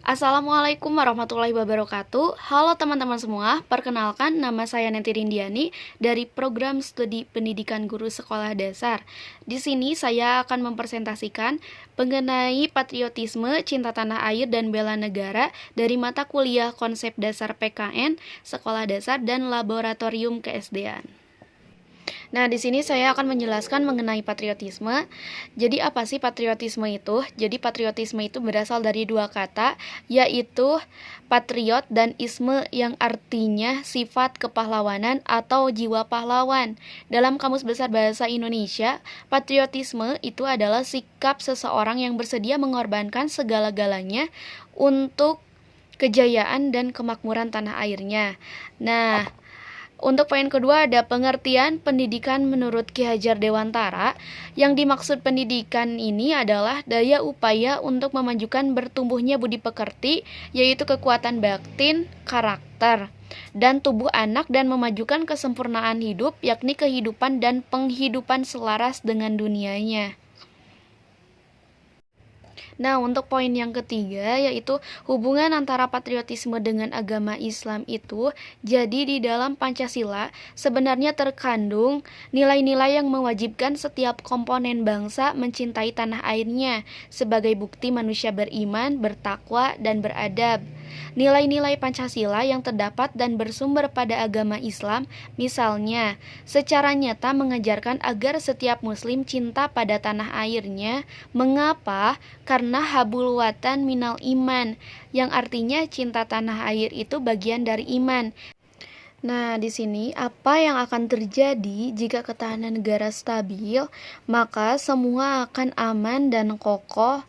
Assalamualaikum warahmatullahi wabarakatuh. Halo teman-teman semua, perkenalkan nama saya Neti Rindiani dari Program Studi Pendidikan Guru Sekolah Dasar. Di sini saya akan mempresentasikan mengenai patriotisme, cinta tanah air, dan bela negara dari mata kuliah konsep dasar PKN, Sekolah Dasar, dan Laboratorium KSDan. Nah, di sini saya akan menjelaskan mengenai patriotisme. Jadi, apa sih patriotisme itu? Jadi, patriotisme itu berasal dari dua kata, yaitu patriot dan isme yang artinya sifat kepahlawanan atau jiwa pahlawan. Dalam Kamus Besar Bahasa Indonesia, patriotisme itu adalah sikap seseorang yang bersedia mengorbankan segala-galanya untuk kejayaan dan kemakmuran tanah airnya. Nah, untuk poin kedua ada pengertian pendidikan menurut Ki Hajar Dewantara. Yang dimaksud pendidikan ini adalah daya upaya untuk memajukan bertumbuhnya budi pekerti, yaitu kekuatan batin, karakter, dan tubuh anak dan memajukan kesempurnaan hidup, yakni kehidupan dan penghidupan selaras dengan dunianya. Nah, untuk poin yang ketiga yaitu hubungan antara patriotisme dengan agama Islam itu, jadi di dalam Pancasila sebenarnya terkandung nilai-nilai yang mewajibkan setiap komponen bangsa mencintai tanah airnya sebagai bukti manusia beriman, bertakwa, dan beradab. Nilai-nilai Pancasila yang terdapat dan bersumber pada agama Islam, misalnya, secara nyata mengajarkan agar setiap muslim cinta pada tanah airnya. Mengapa? Karena habul watan minal iman, yang artinya cinta tanah air itu bagian dari iman. Nah, di sini apa yang akan terjadi jika ketahanan negara stabil, maka semua akan aman dan kokoh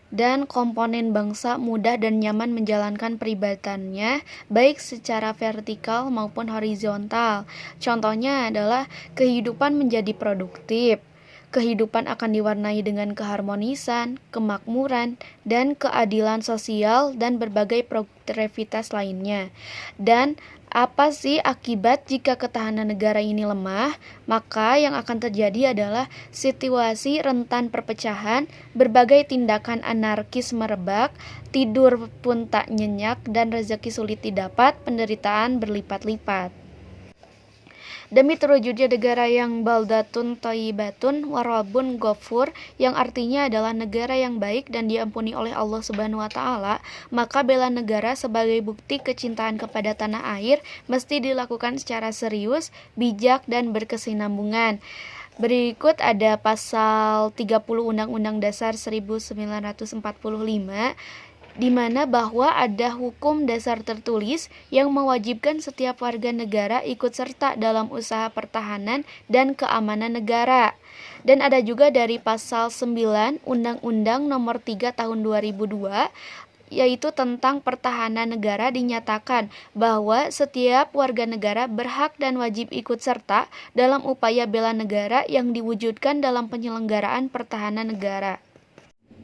dan komponen bangsa mudah dan nyaman menjalankan peribadannya baik secara vertikal maupun horizontal. Contohnya adalah kehidupan menjadi produktif. Kehidupan akan diwarnai dengan keharmonisan, kemakmuran, dan keadilan sosial dan berbagai progresivitas lainnya. Dan apa sih akibat jika ketahanan negara ini lemah? Maka yang akan terjadi adalah situasi rentan perpecahan, berbagai tindakan anarkis merebak, tidur pun tak nyenyak, dan rezeki sulit didapat, penderitaan berlipat-lipat. Demi terwujudnya negara yang baldatun thayyibatun warabun ghafur, yang artinya adalah negara yang baik dan diampuni oleh Allah Subhanahu wa taala, maka bela negara sebagai bukti kecintaan kepada tanah air mesti dilakukan secara serius, bijak, dan berkesinambungan. Berikut ada pasal 30 Undang-Undang Dasar 1945, di mana bahwa ada hukum dasar tertulis yang mewajibkan setiap warga negara ikut serta dalam usaha pertahanan dan keamanan negara. Dan ada juga dari pasal 9 Undang-Undang Nomor 3 Tahun 2002, yaitu tentang pertahanan negara, dinyatakan bahwa setiap warga negara berhak dan wajib ikut serta dalam upaya bela negara yang diwujudkan dalam penyelenggaraan pertahanan negara.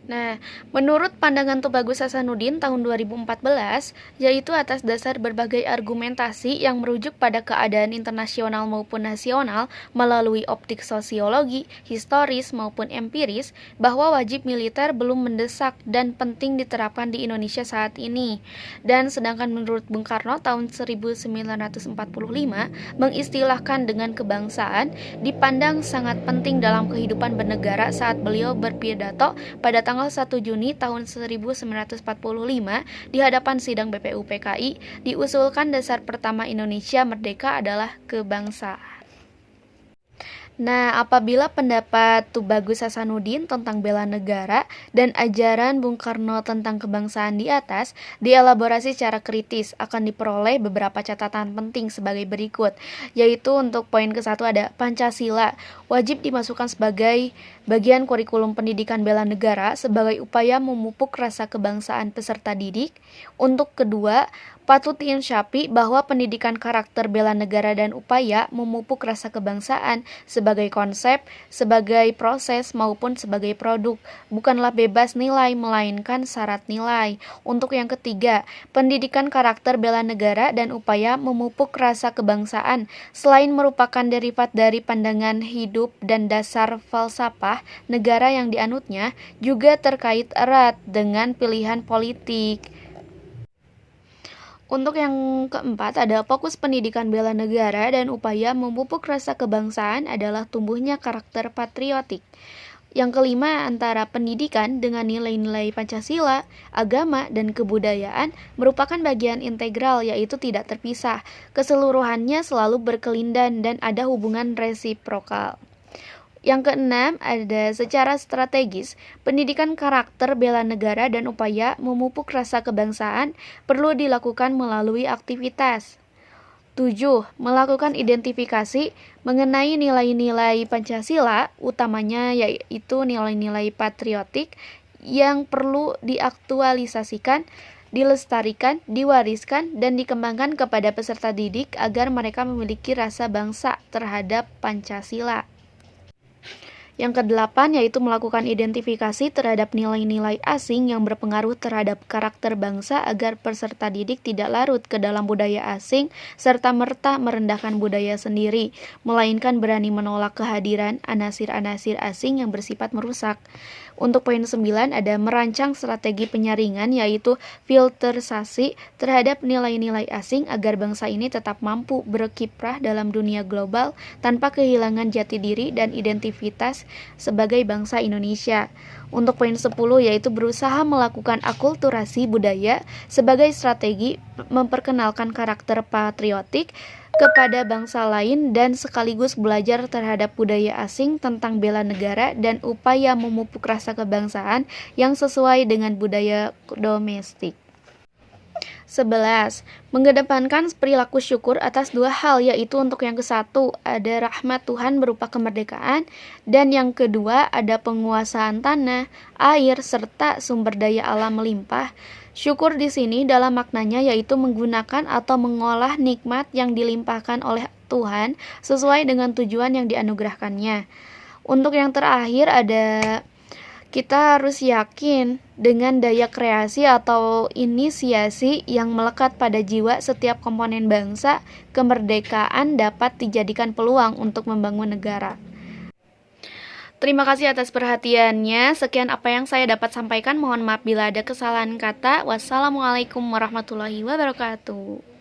Nah, menurut pandangan Tubagus Hasanuddin tahun 2014, yaitu atas dasar berbagai argumentasi yang merujuk pada keadaan internasional maupun nasional melalui optik sosiologi, historis maupun empiris, bahwa wajib militer belum mendesak dan penting diterapkan di Indonesia saat ini. Dan sedangkan menurut Bung Karno tahun 1945, mengistilahkan dengan kebangsaan dipandang sangat penting dalam kehidupan bernegara saat beliau berpidato pada tanggal 1 Juni tahun 1945 di hadapan sidang BPUPKI, diusulkan dasar pertama Indonesia merdeka adalah kebangsaan. Nah, apabila pendapat Tubagus Hasanuddin tentang bela negara dan ajaran Bung Karno tentang kebangsaan di atas dielaborasi secara kritis, akan diperoleh beberapa catatan penting sebagai berikut, yaitu untuk poin ke-1 ada Pancasila wajib dimasukkan sebagai bagian kurikulum pendidikan bela negara sebagai upaya memupuk rasa kebangsaan peserta didik. Untuk kedua, patut diinsyafi bahwa pendidikan karakter bela negara dan upaya memupuk rasa kebangsaan sebagai konsep, sebagai proses, maupun sebagai produk, bukanlah bebas nilai, melainkan syarat nilai. Untuk yang ketiga, pendidikan karakter bela negara dan upaya memupuk rasa kebangsaan, selain merupakan derivat dari pandangan hidup dan dasar falsafah negara yang dianutnya, juga terkait erat dengan pilihan politik. Untuk yang keempat, ada fokus pendidikan bela negara dan upaya memupuk rasa kebangsaan adalah tumbuhnya karakter patriotik. Yang kelima, antara pendidikan dengan nilai-nilai Pancasila, agama, dan kebudayaan merupakan bagian integral, yaitu tidak terpisah. Keseluruhannya selalu berkelindan dan ada hubungan resiprokal. Yang keenam, ada secara strategis, pendidikan karakter bela negara dan upaya memupuk rasa kebangsaan perlu dilakukan melalui aktivitas. 7. Melakukan identifikasi mengenai nilai-nilai Pancasila, utamanya yaitu nilai-nilai patriotik yang perlu diaktualisasikan, dilestarikan, diwariskan, dan dikembangkan kepada peserta didik agar mereka memiliki rasa bangsa terhadap Pancasila. Yang kedelapan yaitu melakukan identifikasi terhadap nilai-nilai asing yang berpengaruh terhadap karakter bangsa agar peserta didik tidak larut ke dalam budaya asing serta-merta merendahkan budaya sendiri, melainkan berani menolak kehadiran anasir-anasir asing yang bersifat merusak. Untuk poin 9 ada merancang strategi penyaringan yaitu filterisasi terhadap nilai-nilai asing agar bangsa ini tetap mampu berkiprah dalam dunia global tanpa kehilangan jati diri dan identitas sebagai bangsa Indonesia. Untuk poin 10 yaitu berusaha melakukan akulturasi budaya sebagai strategi memperkenalkan karakter patriotik kepada bangsa lain dan sekaligus belajar terhadap budaya asing tentang bela negara dan upaya memupuk rasa kebangsaan yang sesuai dengan budaya domestik. 11. Mengedepankan perilaku syukur atas dua hal, yaitu untuk yang ke-1 ada rahmat Tuhan berupa kemerdekaan, dan yang kedua ada penguasaan tanah, air, serta sumber daya alam melimpah. Syukur di sini dalam maknanya yaitu menggunakan atau mengolah nikmat yang dilimpahkan oleh Tuhan sesuai dengan tujuan yang dianugerahkannya. Untuk yang terakhir ada kita harus yakin dengan daya kreasi atau inisiasi yang melekat pada jiwa setiap komponen bangsa, kemerdekaan dapat dijadikan peluang untuk membangun negara. Terima kasih atas perhatiannya. Sekian apa yang saya dapat sampaikan. Mohon maaf bila ada kesalahan kata. Wassalamualaikum warahmatullahi wabarakatuh.